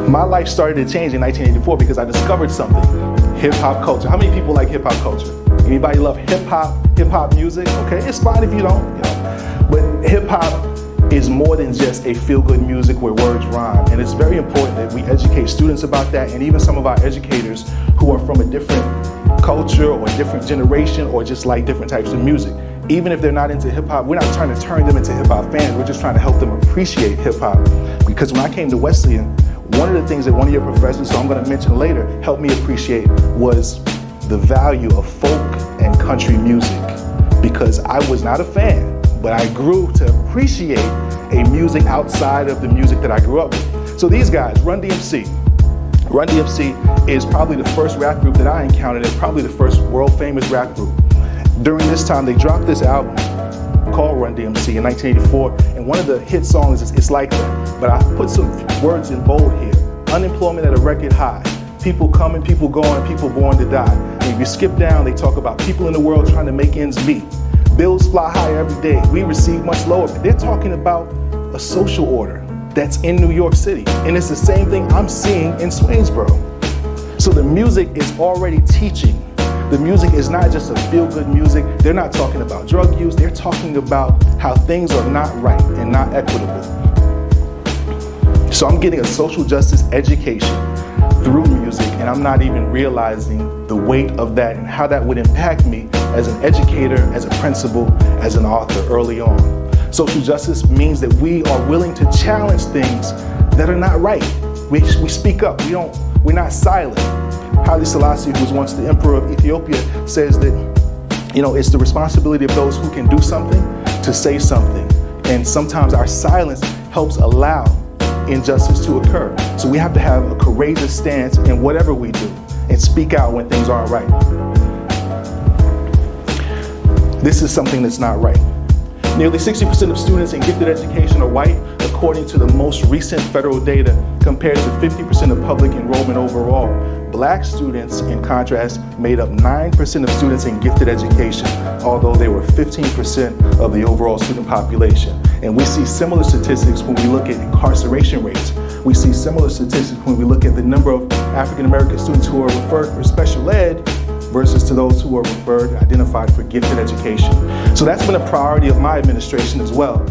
My life started to change in 1984 because I discovered something, hip-hop culture. How many people like hip-hop culture? Anybody love hip-hop music? Okay, it's fine if you don't, But hip-hop is more than just a feel-good music where words rhyme. And it's very important that we educate students about that, and even some of our educators who are from a different culture or a different generation or just like different types of music. Even if they're not into hip-hop, we're not trying to turn them into hip-hop fans. We're just trying to help them appreciate hip-hop. Because when I came to Wesleyan, one of the things that one of your professors, so I'm going to mention later, helped me appreciate was the value of folk and country music. Because I was not a fan, but I grew to appreciate a music outside of the music that I grew up with. So these guys, Run DMC. Run DMC is probably the first rap group that I encountered, and probably the first world famous rap group. During this time, they dropped this album called Run DMC in 1984, and one of the hit songs is It's Like That. But I put some words in bold here. Unemployment at a record high. People coming, people going, people born to die. And if you skip down, they talk about people in the world trying to make ends meet. Bills fly high every day. We receive much lower. But they're talking about a social order that's in New York City. And it's the same thing I'm seeing in Swainsboro. So the music is already teaching. The music is not just a feel-good music. They're not talking about drug use. They're talking about how things are not right and not equitable. So I'm getting a social justice education through music, and I'm not even realizing the weight of that and how that would impact me as an educator, as a principal, as an author early on. Social justice means that we are willing to challenge things that are not right. We speak up. We're not silent. Haile Selassie, who was once the emperor of Ethiopia, says that, it's the responsibility of those who can do something to say something. And sometimes our silence helps allow injustice to occur. So we have to have a courageous stance in whatever we do and speak out when things aren't right. This is something that's not right. Nearly 60% of students in gifted education are white, according to the most recent federal data, compared to 50% of public enrollment overall. Black students, in contrast, made up 9% of students in gifted education, although they were 15% of the overall student population. And we see similar statistics when we look at incarceration rates. We see similar statistics when we look at the number of African American students who are referred for special ed versus to those who are referred, identified for gifted education. So that's been a priority of my administration as well.